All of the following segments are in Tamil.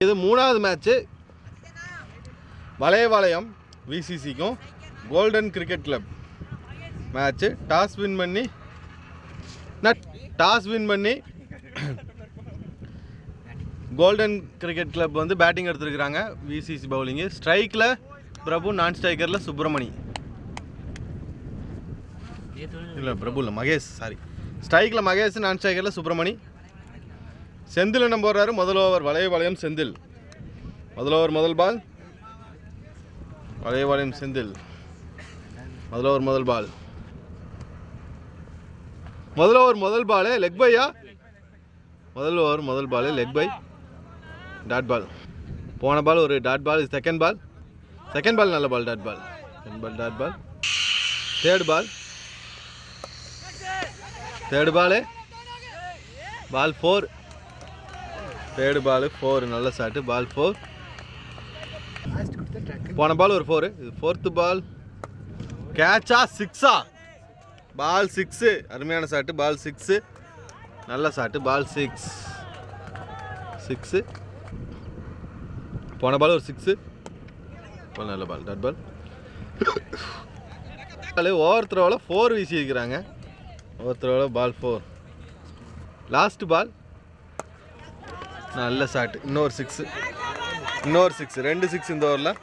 இது மூணாவது மேட்ச் வளையவாளையம் விசிசிக்கும் golden cricket club match. Toss win பண்ணி கோல்டன் கிரிக்கெட் கிளப் வந்து பேட்டிங் எடுத்துருக்குறாங்க. VCC bowling. ஸ்ட்ரைக்கில் பிரபு, நான் ஸ்ட்ரைக்கரில் சுப்பிரமணி இல்லை பிரபு இல்லை மகேஷ், சாரி. ஸ்ட்ரைக்கில் மகேஷ், நான் ஸ்ட்ரைக்கரில் சுப்பிரமணி. செந்தில் என்ன போடுறாரு. முதல் ஓவர் வளையவாளையம் செந்தில். முதல் ஓவர் முதல் பால் வளையவாளையம் செந்தில். முதல் ஓவர் முதல் பால். முதல் ஓவர் முதல் பால் லெக் பையா. முதல் ஓவர் முதல் ball leg bye, dot ball. போன பால் ஒரு டாட் பால். செகண்ட் பால் நல்ல ball, dot ball. Second ball dot ball. Third ball ball 4. Third ball 4 நல்ல ஷாட்டு. பால் 4. போன பால் ஒரு 4. இது ஃபோர்த்து பால். கேட்சா 6ஆ? பால் 6. அருமையான ஷாட்டு. பால் 6 நல்ல ஷாட்டு. பால் 6. போன பால் ஒரு 6. நல்ல பால், டாட் பால். ஓவர் த்ரோவில் 4 வீசி இருக்கிறாங்க. ஓவர் த்ரோவில் பால் 4. லாஸ்ட் பால் நல்ல ஷாட்டு. இன்னொரு 6. 2 6 இந்த ஓவரில்.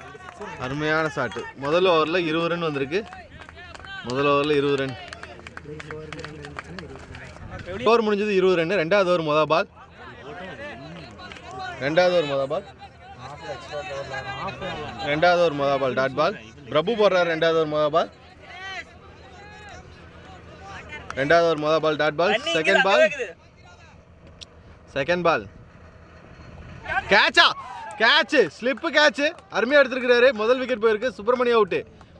அருமையான ஷாட்டு. முதல் ஓவரில் 20 ரன் வந்திருக்கு. முதல் ஓவரில் 20 ரன். ஓவர் முடிஞ்சது 20 ரன். ரெண்டாவது ஓவர் முதல் பால். டாட் பால். பிரபு போடுறாரு. ரெண்டாவது ஓவர் முதல் ball. Dot ball. Second ball catch slip catch அருமையாக எடுத்துருக்கிறாரு. முதல் விக்கெட் போயிருக்கு. சுப்பிரமணி அவுட்டு.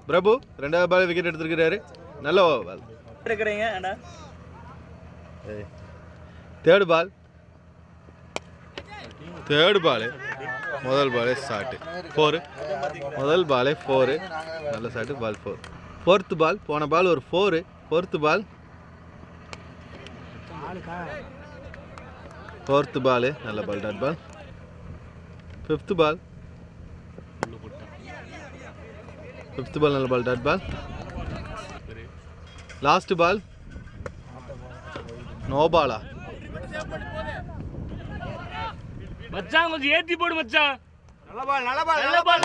பிரபு ரெண்டாவது பால் விக்கெட் எடுத்துருக்கிறாரு. நல்ல பால். தேர்டு பால் முதல் பாலே ஷாட்டு 4. முதல் பாலே 4 நல்ல ஷாட்டு. பால் 4. ஃபோர்த்து பால். போன பால் ஒரு 4. ஃபோர்த்து பால் நல்ல ball, dot ball. Fifth ball நல்ல ball, dot ball. Last ball no பாலா? மச்சான் கொஞ்சம் ஏத்தி போடு மச்சான். No ball.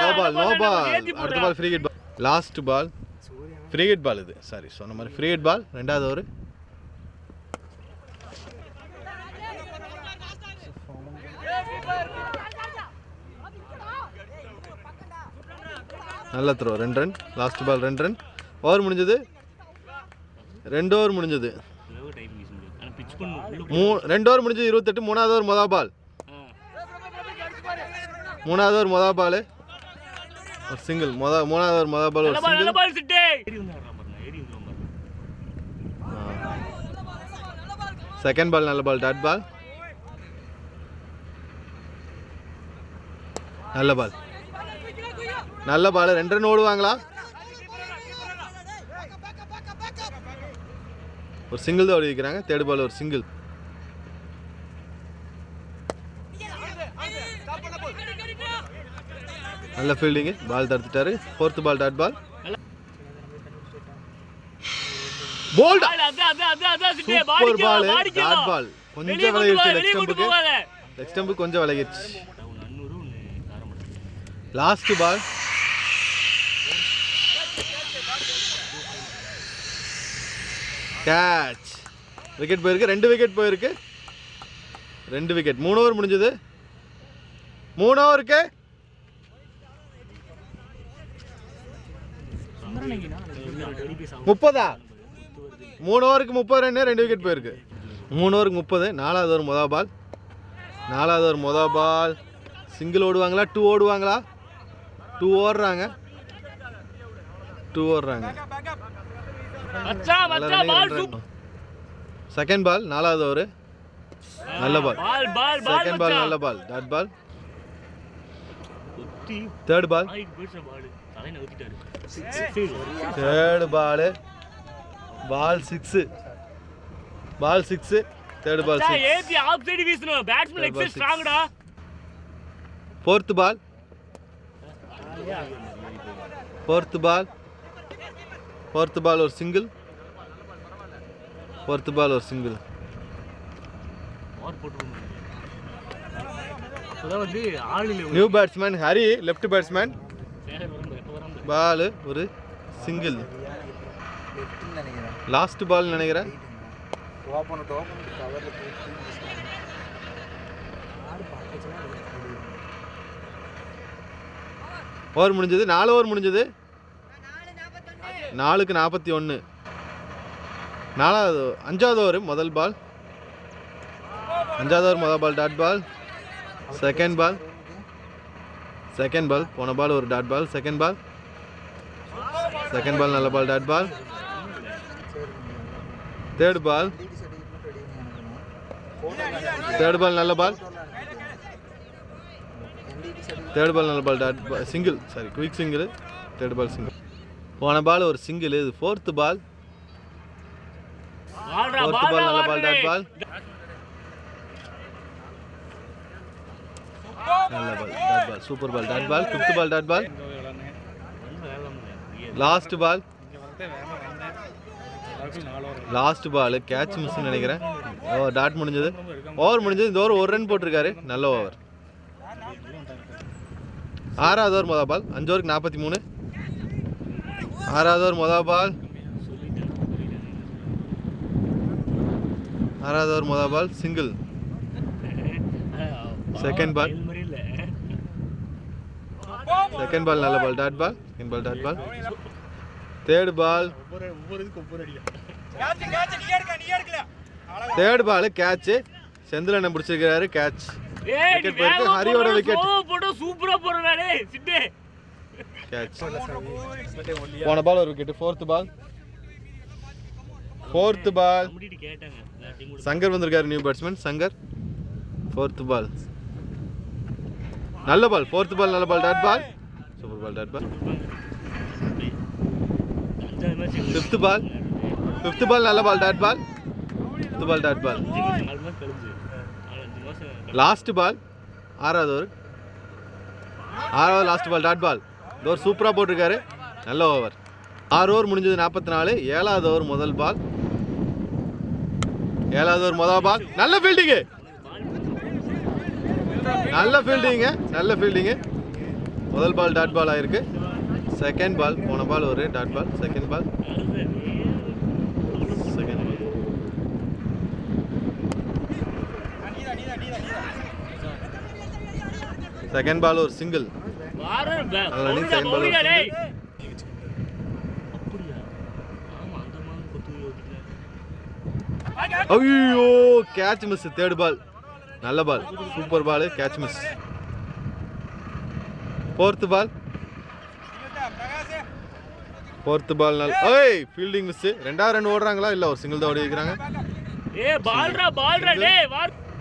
அடுத்த ball free hit ball. Last ball free hit ball. இது சாரி சொன்ன மாதிரி ஃப்ரீ ஹிட் பால். ரெண்டாவது ஓவர். நல்ல throw. 2 run. Last ball 2 run. Over முடிஞ்சது. 2 ஓவர் முடிஞ்சது. 2 ஓவர் முடிஞ்சது 28. மூணாவது ஓவர் முதல் பால். ஒரு சிங்கிள். மூணாவது ஓவர் முதல் பால் ஒரு சிங்கிள். செகண்ட் பால் நல்ல பால், டாட் பால். நல்ல பால் 2 ரன் ஓடுவாங்களா? ஒரு சிங்கிள் தான் ஓடி வைக்கிறாங்க. தேர்ட் பால் ஒரு சிங்கிள். நல்ல ஃபீல்டிங்கு. பால் தடுத்துட்டாரு. Fourth ball dot ball. Bowled. Super ball, dot ball. கொஞ்சம் விலகிடுச்சு லெக் ஸ்டம்புக்கு கொஞ்சம் விலகிடுச்சு. Last ball catch. விக்கெட் போயிருக்கு. 2 விக்கெட் போயிருக்கு. 2 விக்கெட். 3 ஓவர் முடிஞ்சது. 3 ஓவருக்கு 30. 3 ஓவருக்கு 30 ரன். 2 விக்கெட் போயிருக்கு. 3 ஓவருக்கு 30. நாலாவது ஓவர் முதல் பால். சிங்கிள் ஓடுவாங்களா 2 ஓடுவாங்களா? 2 ஓடுறாங்க. செகண்ட் பால் நாலாவது ஓவர். நல்ல பால். செகண்ட் பால் நல்ல ball, dot ball. Third ball ball 6. Third ball 6. ஏத்தி ஆஃப் சைடு வீசணும். பேட்ஸ்மேன் எக்ஸ்ட்ரா ஸ்ட்ராங்டா. 4th ball. 4th ball. 4th ball or single. 4th ball or single. New batsman Hari, left batsman. Ball ஒரு single. Last ball நினைக்கிறேன். ஓவர் முடிஞ்சது 4 ஓவர் முடிஞ்சது 4க்கு 41 5வது ஓவர் முதல் பால் 5வது ஓவர் முதல் பால் டாட் பால் செகண்ட் பால் போன பால் ஒரு டாட் பால் செகண்ட் பால் நல்ல ball dot ball third ball நல்ல பால் தேர்ட் பால் நல்ல ball dot ball single quick single third ball single போன பால் ஒரு சிங்கிள் இது 4th பால் நல்ல பால் டாட் பால் நல்ல ball dot ball super ball dot ball 5th ball dot ball last ball catch miss நினைக்கிறேன் டாட் முடிஞ்சது ஓவர் முடிஞ்சது இந்த ஓவர் ஒரு ரன் போட்டிருக்காரு நல்ல ஓவர் 6வது ஓவர் முதல் பால் 5 ஓவருக்கு 43 6வது ஓவர் முதல் பால் 6வது ஓவர் முதல் பால் சிங்கிள் செகண்ட் பால் நல்ல ball dot ball second ball dot ball third ball catch Senthilan பிடிச்சிருக்கிறாரு கேட்ச் விக்கெட் போயிருக்கு ஹரியோட விக்கெட் சூப்பரா போறானே சிட்டு கேட்ச் போன பால் ஒரு விக்கெட் 4th பால் சங்கர் வந்திருக்காரு new batsman Shankar 4th ball நல்ல பால் 4th பால் நல்ல ball dot ball super ball dot ball 5th ball நல்ல ball dot ball 5th ball dot ball last ball 6வது over last ball dot ball ஒரு சூப்பராக போட்டிருக்காரு நல்ல ஓவர் 6 ஓவர் முடிஞ்சது 44 7வது ஓவர் முதல் பால் நல்ல ஃபீல்டிங்கு முதல் பால் டாட் பால் ஆயிருக்கு செகண்ட் பால் போன பால் ஒரு டாட் பால் செகண்ட் பால் ஒரு சிங்கிள் ஐயோ கேட்ச் மிஸ் தேர்ட் பால் நல்ல ball super ball catch miss 4th ball நல்ல ஃபீல்டிங் மிஸ் 2வது ரன் ஓடுறாங்களா இல்ல ஒரு சிங்கிள் தான் ஓடி வைக்கிறாங்க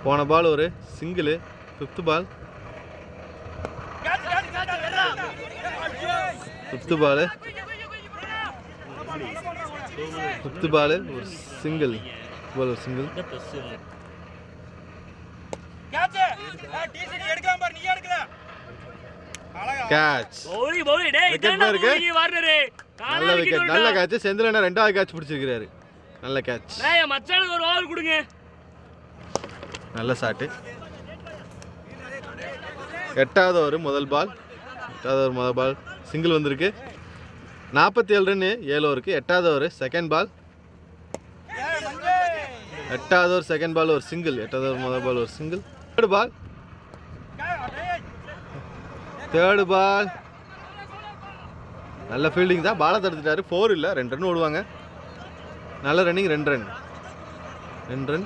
போன பால் ஒரு சிங்கிள் 5th பால் 5th பால் ஒரு சிங்கிள் ஒரு சிங்கிள் கேட்ச் நல்ல விக்கெட் நல்ல கேட்ச் செந்திலண்ணா 2வது கேட்ச் பிடிச்சிருக்காரு நல்ல கேட்ச் மச்சானுக்கு ஒரு ஓவர் கொடுங்க நல்ல ஷாட் 8வது ஓவர் முதல் பால் சிங்கிள் வந்திருக்கு 47 ரன் 7 ஓவருக்கு 8வது ஓவர் செகண்ட் பால் 8வது ஓவர் செகண்ட் பால் ஒரு சிங்கிள் 8வது ஓவர் முதல் பால் ஒரு சிங்கிள் தேர்ட் பால் நல்ல ஃபீல்டிங் தான் பாலை தடுத்துட்டாரு 4 இல்லை 2 ரன் ஓடுவாங்க நல்ல ரன்னிங் 2 ரன்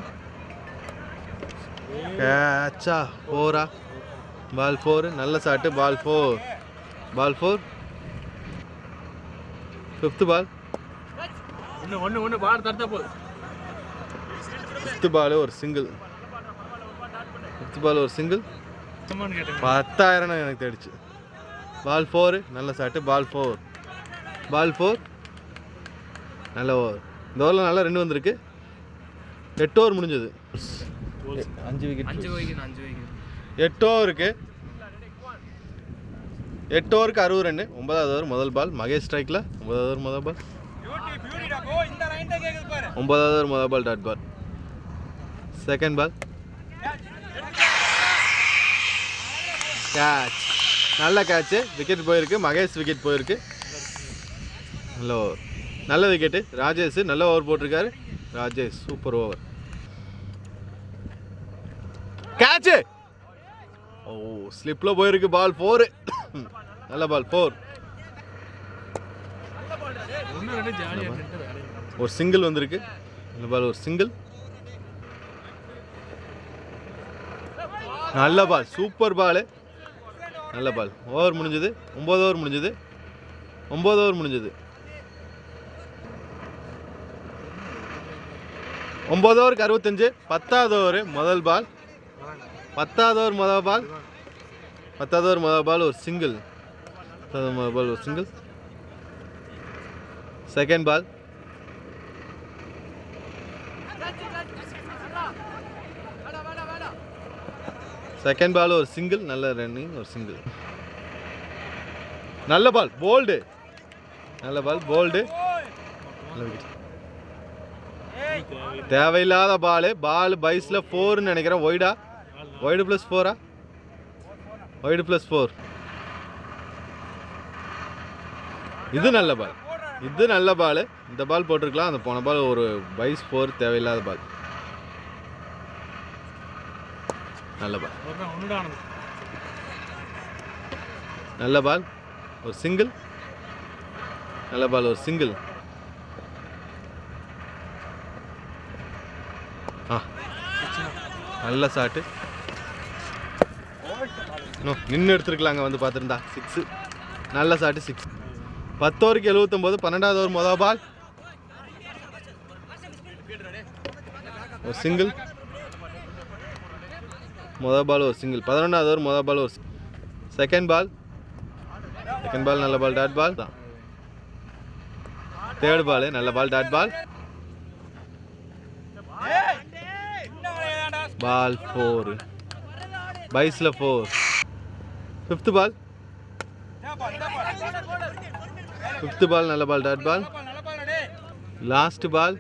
கேட்சா 4 பால் 4 நல்ல ஷாட் பால் 4 5th பால் பால் தடுத்தா போகுது 5th பால் ஒரு சிங்கிள் 10,000 எனக்கு தேடிச்சு பால் 4 நல்ல ஷாட் பால் 4 நல்ல ஓவர் இந்த ஓவரில் நல்ல ரன் வந்திருக்கு 8 ஓவர் முடிஞ்சது 5 விக்கெட் 8 ஓவருக்கு 8 ஓவருக்கு 60 ரன். 9வது ஓவர் முதல் பால் மகேஷ் ஸ்ட்ரைக்கில். 9வது ஓவர் முதல் பால். 9வது ஓவர் முதல் ball dot ball. Second ball catch. நல்ல கேட்சு. விக்கெட் போயிருக்கு. மகேஷ் விக்கெட் போயிருக்கு. நல்ல ஓவர். நல்ல விக்கெட்டு. ராஜேஷ் நல்ல ஓவர் போட்டிருக்காரு. Rajesh super over. கேட்சு. ஓ ஸ்லிப்பில் போயிருக்கு. பால் 4. நல்ல பால் 4. ஒரு சிங்கிள் வந்திருக்கு. நல்ல பால் ஒரு சிங்கிள். நல்ல பால் சூப்பர் பால். நல்ல பால். ஓவர் முடிஞ்சது. 9 ஓவர் முடிஞ்சது. 9 ஓவர் முடிஞ்சது. 9 ஓவருக்கு 65. 10வது ஓவர் முதல் பால். 10வது ஓவர் முதல் பால். 10வது ஓவர் முதல் பால் ஒரு சிங்கிள். 10வது முதல் பால் ஒரு single. Second ball second ball ஒரு சிங்கிள். நல்ல ரன்னிங் ஒரு சிங்கிள். நல்ல பால் போல்டு. நல்ல பால் போல்டு. நல்ல விக்கெட். தேவையில்லாத பால். பால் பைஸில் 4ன்னு நினைக்கிறேன். ஒய்டா? ஒய்டு ப்ளஸ் 4ஆ? Wide plus 4. இது நல்ல பால். இது நல்ல பால். இந்த பால் போட்டிருக்கலாம். அந்த போன பால் ஒரு பைஸ் 4 தேவையில்லாத பால். நல்ல பால். நல்ல பால் ஒரு சிங்கிள். நல்ல பால் ஒரு சிங்கிள். நல்ல ஷாட்டு. நின்று எடுத்துருக்கலாங்க வந்து பார்த்துருந்தா. 6. நல்ல ஷாட்டு 6. 10 ஓவருக்கு 79. 12வது ஓவர் முதல் பால் ஒரு சிங்கிள். முதல் பால் ஒரு சிங்கிள். 11வது ஓவர் முதல் பால் ஒரு செகண்ட் பால். செகண்ட் பால் நல்ல பால் டாட் பால் தான். தேர்ட் பால் நல்ல பால் டாட் பால். பால் 4. பைஸில் 4. Fifth ball. ஃபிஃப்த் பால் நல்ல ball dot ball. Last ball.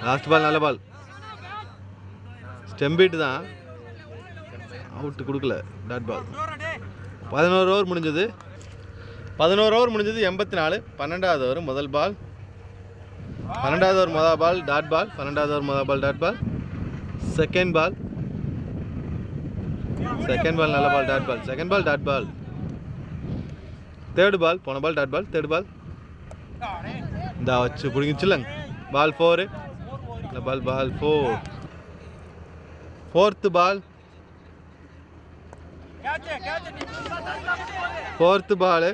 Last ball நல்ல பால். ஸ்டெம்பிட் தான். அவுட்டு கொடுக்கல. Dot ball. 11 ஓவர் முடிஞ்சது. 11 ஓவர் முடிஞ்சது. 84. 12வது ஓவர் முதல் பால். 12வது ஓவர் முதல் பால் டாட் பால். 12வது ஓவர் முதல் ball dot ball. Second ball. Second ball நல்ல ball dot ball. Second ball dot ball. Third ball போன பால் டாட் பால். தேர்டு பால் இந்த வச்சு பிடிங்கிச்சுலங்க. பால் 4. இந்த ball ball 4. Fourth ball. Fourth ball.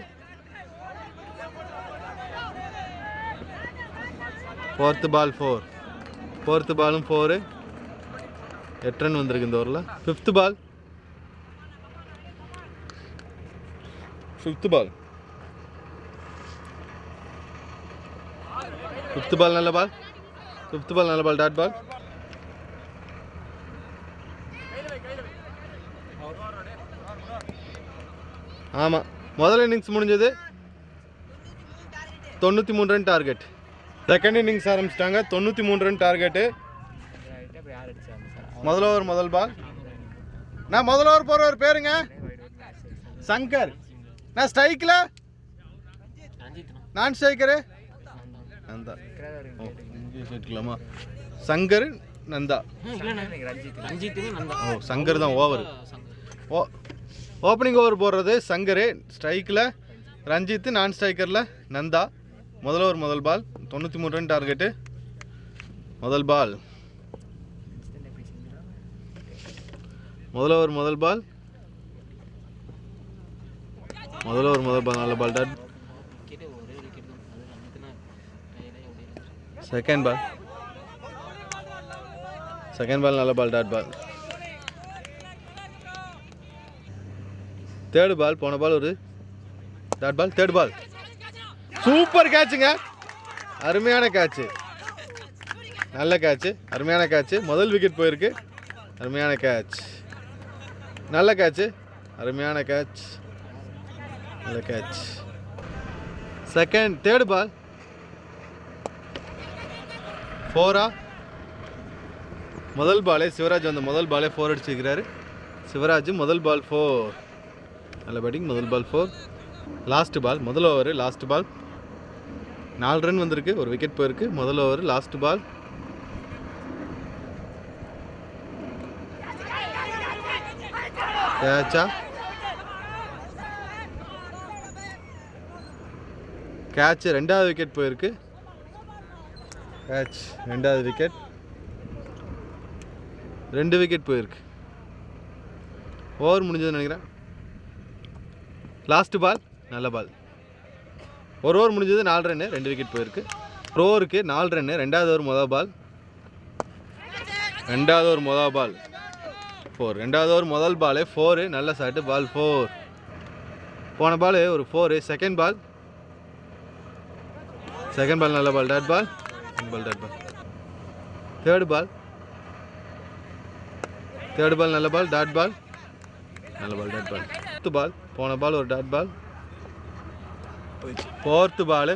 Fourth ball 4. Fourth பாலும் 4. 8 ரன் வந்திருக்கு இந்த ஓவரில். Fifth ball. Fifth ball. Fifth ball நல்ல பால். ஃபிஃப்த்து பால் நல்ல பால் டாட் பால். ஆமாம் முதல் இன்னிங்ஸ் முடிஞ்சது. 93 ரன் டார்கெட். செகண்ட் இன்னிங்ஸ் ஆரம்பிச்சிட்டாங்க. 93 ரன் டார்கெட்டு. முதல் ஓவர் முதல் பால். நான் முதல் ஓவர் போகிறவர் பேருங்க சங்கர். நான் ஸ்ட்ரைக்கில் நான் ஸ்ட்ரைக்கரு நந்தா. கேட்டுக்கலாமா? சங்கர் நந்தா. ஓ சங்கர் தான் ஓவர். ஓப்பனிங் ஓவர் போடுறது சங்கரு. ஸ்ட்ரைக்கில் ரஞ்சித். நான் ஸ்ட்ரைக்கரில் நந்தா. முதல் ஓவர் முதல் பால். 93 ரன் டார்கெட்டு. முதல் பால். முதல் ஓவர் முதல் பால். முதல் ஓவர் முதல் பால் நல்ல ball dot. Second ball. Second ball நல்ல ball dot ball. Third ball போன பால் ஒரு dot ball. Third ball super கேட்சுங்க. அருமையான கேட்சு. நல்ல கேட்சு. அருமையான கேட்சு. முதல் விக்கெட் போயிருக்கு. அருமையான கேட்ச். நல்ல கேட்சு. அருமையான கேட்ச், நல்ல கேட்ச். Third ball 4. முதல் பாலே சிவராஜ் முதல் பாலே 4 அடிச்சிருக்கிறாரு. சிவராஜ் முதல் பால் 4. நல்ல பேட்டிங், முதல் பால் 4. லாஸ்ட் பால், முதல் ஓவர் லாஸ்ட் பால். 4 ரன் வந்திருக்கு, ஒரு விக்கெட் போயிருக்கு. முதல் ஓவர் லாஸ்ட் பால். கேட்சா, கேட்ச், 2வது விக்கெட் போயிருக்கு. கேட்ச், 2வது விக்கெட். 2 விக்கெட் போயிருக்கு. ஓவர் முடிஞ்சதுன்னு நினைக்கிறேன். லாஸ்ட் பால், நல்ல பால். ஒரு ஓவர் முடிஞ்சது, 4 ரன்னு, 2 விக்கெட் போயிருக்கு. ஒரு ஓவருக்கு 4 ரன்னு. 2வது ஓவர் முதல் பால். 2வது ஓவர் முதல் பால் 4. 2வது ஓவர் முதல் பாலே 4. நல்ல ஷாட்டு, பால் 4. போன பால் ஒரு 4. செகண்ட் பால் நல்ல பால், டாட் பால். தேர்டு பால் நல்ல பால், டாட் பால். நல்ல பால், டாட் பால். ஃபோர்த்து பால், போன பால் ஒரு டாட் பால். ஃபோர்த்து பால்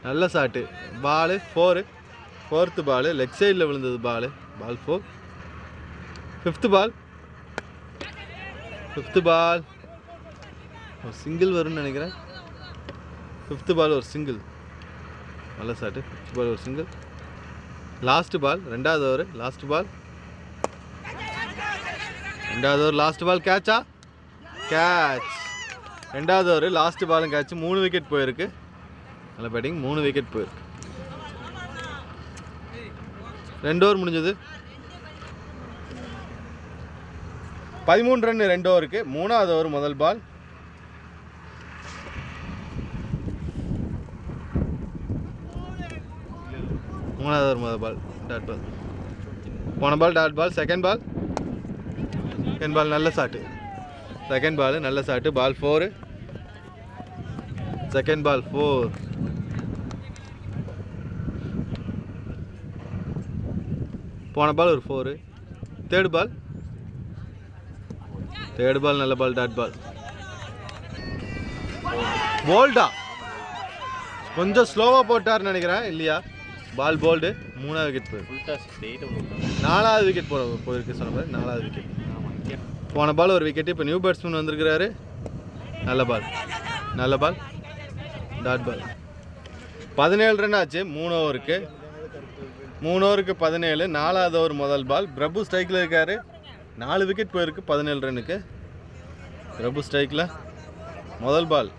நல்ல ஷாட்டு, பால் 4. ஃபோர்த்து பால் லெக் சைடில் விழுந்தது, பால் 4. ஃபிஃப்த்து பால் ஒரு சிங்கிள் வரும்னு நினைக்கிறேன். ஃபிஃப்த்து பால் ஒரு சிங்கிள், நல்ல ஷாட்டு. ஃபிஃப்த் பால் ஒரு சிங்கிள். லாஸ்ட் பால், 2வது ஓவர் லாஸ்ட் பால். 2வது ஓவர் லாஸ்ட் பால். கேட்சா, கேட்ச். 2வது ஓவர் லாஸ்ட் பாலும் கேட்ச். 3 விக்கெட் போயிருக்கு. நல்ல பேட்டிங், 3 விக்கெட் போயிருக்கு. 2 ஓவர் முடிஞ்சது. 13 ரன் 2 ஓவருக்கு. 3வது ஓவர் முதல் பால். 3வது ஓவர் முதல் பால், டாட் பால். போன ball dot ball. Second ball நல்ல ஷாட்டு. செகண்ட் பால் நல்ல ஷாட்டு, பால் 4. Second ball 4. போன பால் ஒரு 4. தேர்டு பால் நல்ல பால், டாட் பால். போல்டா கொஞ்சம் ஸ்லோவாக போட்டார்னு நினைக்கிறேன், இல்லையா? பால் போல்டு. 3வது விக்கெட் போயிருக்கு. 4வது விக்கெட் போயிருக்கு சொன்ன மாதிரி. 4வது விக்கெட். போன பால் ஒரு விக்கெட்டு. இப்போ நியூ பேட்ஸ்மேன் வந்திருக்கிறாரு. நல்ல பால், டாட் பால். 17 ரன் ஆச்சு 3 ஓவருக்கு. 3 ஓவருக்கு 17. 4வது ஓவர் முதல் பால். பிரபு ஸ்ட்ரைக்கில் இருக்கார். 4 விக்கெட் போயிருக்கு 17 ரன்னுக்கு. பிரபு ஸ்ட்ரைக்கில். முதல் பால்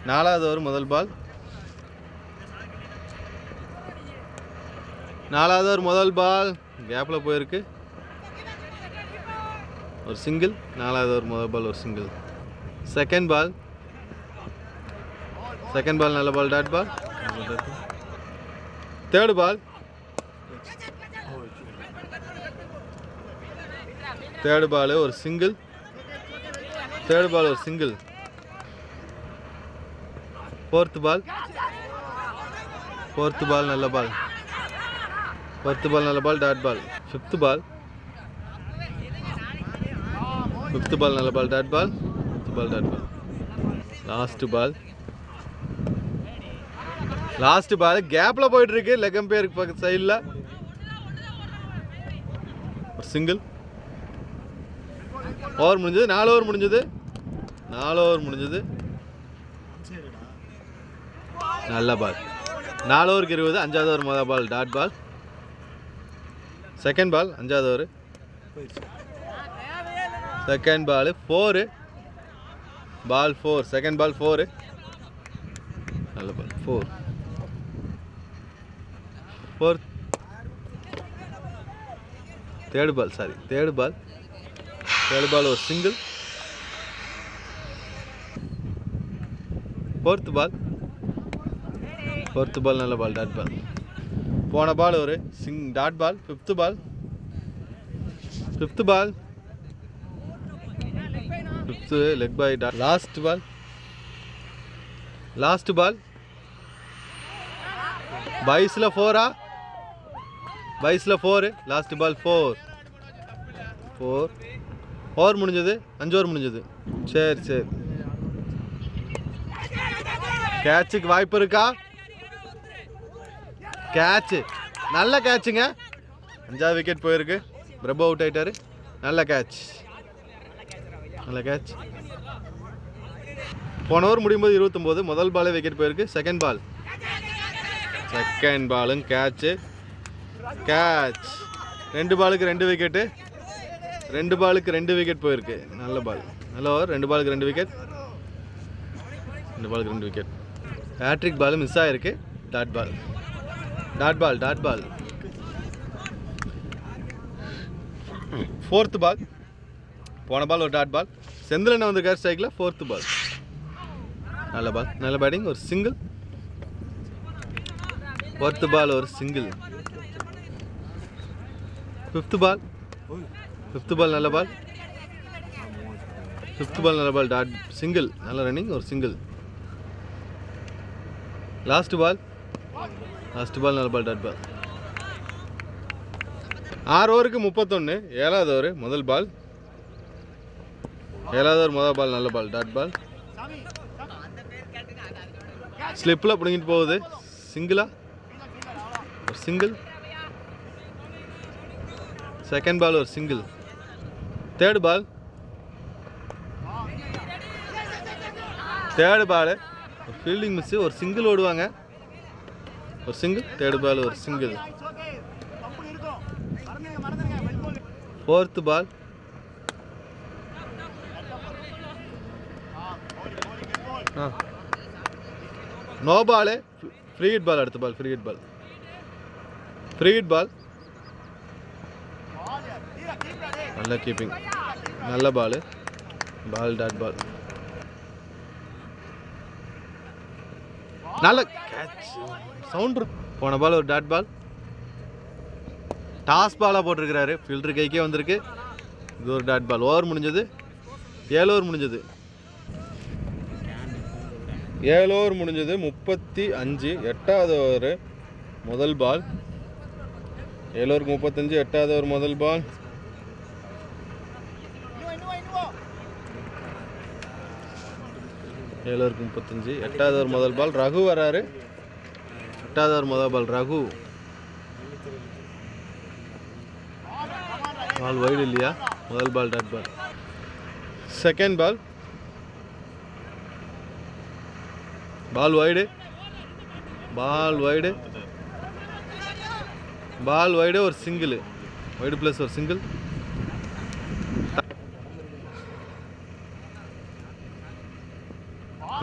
4வது ஓவர் முதல் பால். 4வது ஓவர் முதல் பால் கேப்பில் போயிருக்கு. ஒரு சிங்கிள். 4வது ஓவர் முதல் பால் ஒரு சிங்கிள். செகண்ட் பால் நல்ல பால், டாட் பால். தேர்டு பால் ஒரு சிங்கிள். ஃபோர்த்து பால் நல்ல ball. Dot ball. Fifth ball நல்ல பால், டாட் பால். லாஸ்ட் பால் கேப்பில் போயிட்டு இருக்கு. லெக் அம்பையருக்கு பக்கத்து சைடில் ஒரு சிங்கிள். ஓவர் முடிஞ்சது. 4 ஓவர் முடிஞ்சது. நல்ல பால். 4 ஓவருக்கு 20. 5வது ஓவர் முதல் ball, dot ball. Second ball 5வது over. Second ball 4. Ball 4. Second ball 4. நல்ல பால் 4. தேர்டு பால் ஒரு சிங்கிள். ஃபோர்த்து பால் நல்ல பால், டாட் பால். போன பால் ஒரு dot ball. Fifth ball leg bye dot. Last ball 22ல் 4. 22ல் 4. Last ball 4. ஓவர் முடிஞ்சது, 5 ஓவர் முடிஞ்சது. சரி சரி, கேட்சுக்கு வாய்ப்பு இருக்கா? கேட்சு, நல்ல கேட்சுங்க. 5வது விக்கெட் போயிருக்கு. பிரபு அவுட் ஆயிட்டாரு. நல்ல கேட்ச், நல்ல கேட்ச். போன ஓவர் முடியும் போது 29. முதல் பாலே விக்கெட் போயிருக்கு. செகண்ட் பாலும் கேட்சு. கேட்ச், 2 பாலுக்கு 2 விக்கெட்டு. 2 பாலுக்கு 2 விக்கெட் போயிருக்கு. நல்ல பால், நல்ல ஓவர். 2 பாலுக்கு 2 விக்கெட். 2 பாலுக்கு 2 விக்கெட். ஹேட்ரிக் பால் மிஸ் ஆகிருக்கு. Dot ball. 4th ball. போன பால் ஒரு டாட் பால். செந்தில் வந்திருக்கார் ஸ்ட்ரைக்கில். 4th ball. நல்ல பால், நல்ல பேட்டிங். ஒரு சிங்கிள். 4th பால் ஒரு சிங்கிள். 5th பால். 5th பால் நல்ல பால். 5th பால் நல்ல பால். Dot single. நல்ல ரன்னிங். ஒரு சிங்கிள். லாஸ்ட் பால் நல்ல பால். டாட் பால். 6 ஓவருக்கு 31. 7வது ஓவர் முதல் பால். 7வது ஓவர் முதல் பால் நல்ல பால். டாட் பால். ஸ்லிப்பில் பிடிங்கிட்டு போகுது. சிங்கிளா? ஒரு சிங்கிள். செகண்ட் பால் ஒரு சிங்கிள். 3rd பால். 3rd பால் ஒரு ஃபீல்டிங் மிஸ். ஒரு சிங்கிள் ஓடுவாங்க. ஒரு சிங்கிள். 3rd பால் ஒரு single. 4th ball. No ball. Free hit ball. அடுத்த பால் ஃப்ரீ ஹிட் பால். நல்ல கீப்பிங். நல்ல பால். Dot ball. நல்ல கேட்ச். சவுண்ட். போன பால் ஒரு டாட் பால். டாஸ் பாலாக போட்டிருக்கிறாரு. ஃபீல்டர் கைக்கே வந்திருக்கு. இது ஒரு டாட் பால். ஓவர் முடிஞ்சது. 7 ஓவர் முடிஞ்சது. 7 ஓவர் முடிஞ்சது. 35. 8வது ஓவர் முதல் பால். 7 ஓவருக்கு 35. 8வது ஓவர் முதல் பால். ஏழு ஓவருக்கு 35. 8வது ஓவர் முதல் பால். ரகு வராரு. 8வது ஓவர் முதல் பால் ரகு. பால் வைடு இல்லையா? முதல் ball dot ball. Second ball. Ball wide. ஒரு சிங்கிள். வைடு ப்ளஸ் ஒரு சிங்கிள்.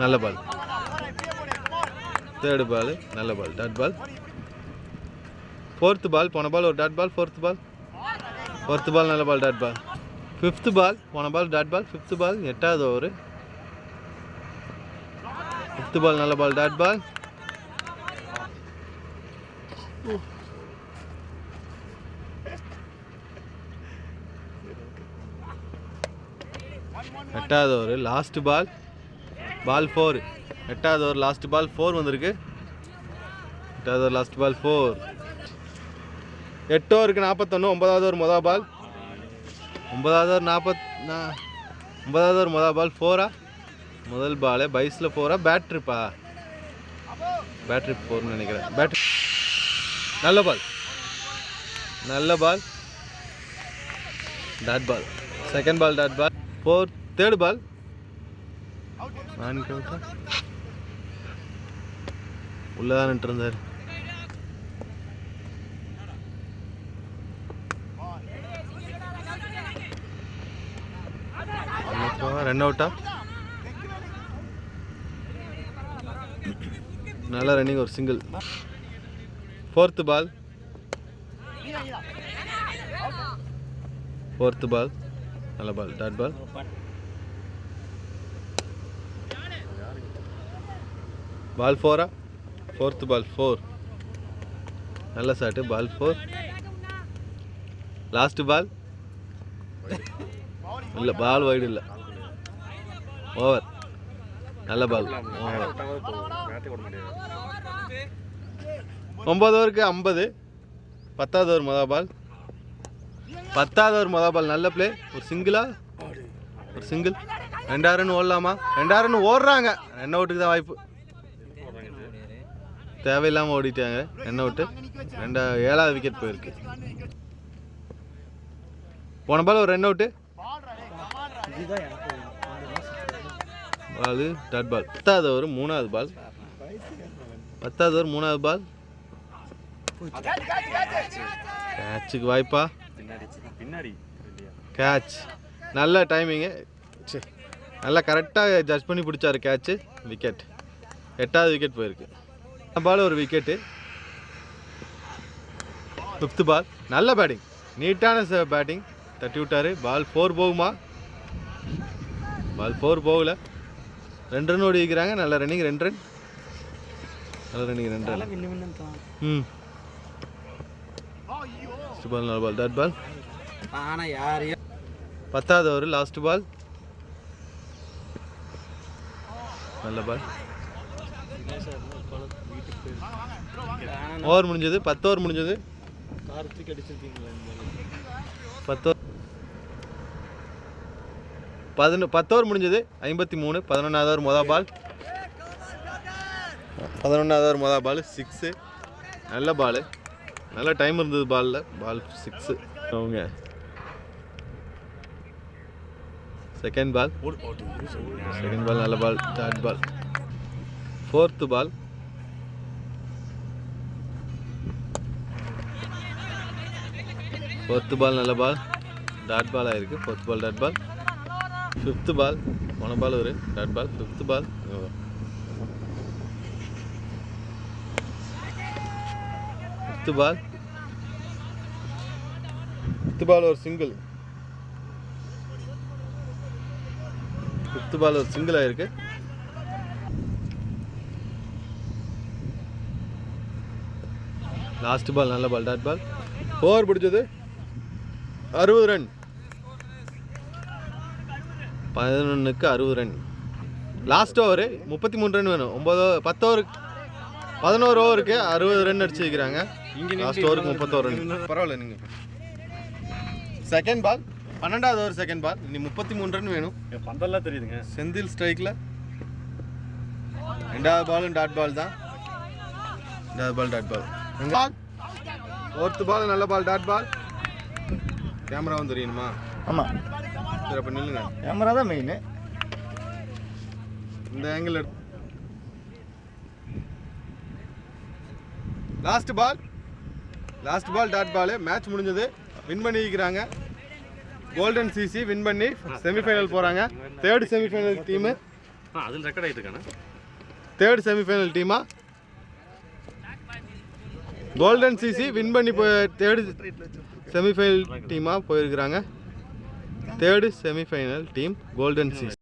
நல்ல பால். 3rd பால் நல்ல ball. Dot ball. 4th ball. போன பால் ஒரு டாட் பால். 4th பால். 4th பால் நல்ல பால். Dot ball. 5th பால். போன பால் டாட் பால். 5th பால். 8வது ஓவர். 5th பால் நல்ல பால். டாட் பால். 8வது ஓவர் லாஸ்ட் பால். பால் 4. 8வது ஓவர் லாஸ்ட் பால் 4 வந்திருக்கு. 8வது ஓவர் லாஸ்ட் பால் 4. 8 ஓவருக்கு 41. 9வது ஓவர் மொதல் பால். 9வது ஓவர் மொதல் பால் 4. முதல் பால் பைஸில் 4. பேட் ட்ரிப்பா? பேட் ட்ரிப் 4ன்னு நினைக்கிறேன். பேட். நல்ல ball. Dot ball. Second ball dot ball. 3rd ball. உள்ளதான் இருந்தார். ரன் அவுட்டா? நல்ல ரன்னிங். ஒரு சிங்கிள். 4th பால். 4th பால் நல்ல ball. Dot ball. Ball 4. 4th பால் 4. நல்ல ஷாட்டு. பால் 4. லாஸ்ட் பால் இல்லை. பால் வைடு இல்லை. ஓவர். நல்ல பால். 9 ஓவருக்கு 50. 10வது ஓவர் மொதல் பால். 10வது ஓவர் மொதல் பால் நல்ல பிளே. ஒரு சிங்கிளா? ஒரு சிங்கிள். 2 ரன் ஓடலாமா? 2 ரன் ஓடுறாங்க. ரன் அவுட்டுக்கு தான் வாய்ப்பு. தேவையில்லாமல் ஓடிட்டாங்க. Run out. 7வது விக்கெட் போயிருக்கு. போன பால் ஒரு run out. Ball dot ball. 10வது ஓவர் 3வது பால். 10வது ஓவர் 3வது பால். கேட்சுக்கு வாய்ப்பா? கேட்ச். நல்ல டைமிங்கு. நல்லா கரெக்டாக ஜட்ஜ் பண்ணி பிடிச்சாரு கேட்ச்சு. விக்கெட். 8வது விக்கெட் போயிருக்கு. பால் ஒரு விக்கெட்டு. 5th ball. நல்ல பேட்டிங். நீட்டான பேட்டிங். தட்டி விட்டார். பால் 4 போகுமா? பால் 4 போகல. 2 ரன் ஓடிக்கிறாங்க. நல்ல ரன்னிங். 2 ரன். நல்ல ரன்னிங். 2 ரன். பால் நல்ல பால். Dot ball. 10வது ஓவர் லாஸ்ட் பால். நல்ல பால். ஓவர் முடிஞ்சது. 10 ஓவர் முடிஞ்சது. 10 ஓவர் முடிஞ்சது. 53. 11வது ஓவர் மொதல் பால். 11வது ஓவர் மொதல் பால் 6. நல்ல பால். நல்ல டைம் இருந்தது பாலில். பால் 6. அவங்க செகண்ட் பால். செகண்ட் பால் நல்ல பால். Dot ball. 4th பால். 4th பால் நல்ல பால். டாட் பால் ஆயிருக்கு. 4th பால் டாட் பால். 5th பால். போன பால் ஒரு டாட் பால். 5th பால். 5th பால். 5th பால் ஒரு சிங்கிள். 5th பால் ஒரு சிங்கிள் ஆயிருக்கு. லாஸ்ட் பால் நல்ல பால். டாட் பால். ஓவர் பிடிச்சது. 60 ரன். 11க்கு 60 ரன். லாஸ்ட் ஓவர் 33 ரன் வேணும். 10 ஓவருக்கு 11 ஓவருக்கு 60 ரன் அடிச்சிருக்கிறாங்க. லாஸ்ட் ஓவருக்கு 31 ரன். பரவாயில்ல. நீங்கள் செகண்ட் பால். 12வது ஓவர் செகண்ட் பால். இனி 33 ரன் வேணும். பந்தெல்லாம் தெரியுதுங்க. செந்தில் ஸ்ட்ரைக்கில். 2வது பாலும் டாட் பால் தான். 2வது பால் டாட் பால். 4th பால் நல்ல பால். டாட் பால். கேமராவும் தெரியணுமா? ஆமாம். சரி அப்போ நில்லுங்க. கேமரா தான் மெயின். இந்த angle last ball. Last ball dot ball. Match முடிஞ்சது. வின் பண்ணிக்கிறாங்க. கோல்டன் சிசி வின் பண்ணி செமிஃபைனல் போகிறாங்க. 3rd semi-final team. அதில் ரெக்கார்ட் ஆகிட்டு இருக்கானே. 3rd செமிஃபைனல் டீமா கோல்டன் சிசி வின் பண்ணி 3rd செமிஃபைனல் டீமாக போயிருக்கிறாங்க. 3rd semi-final team golden CC.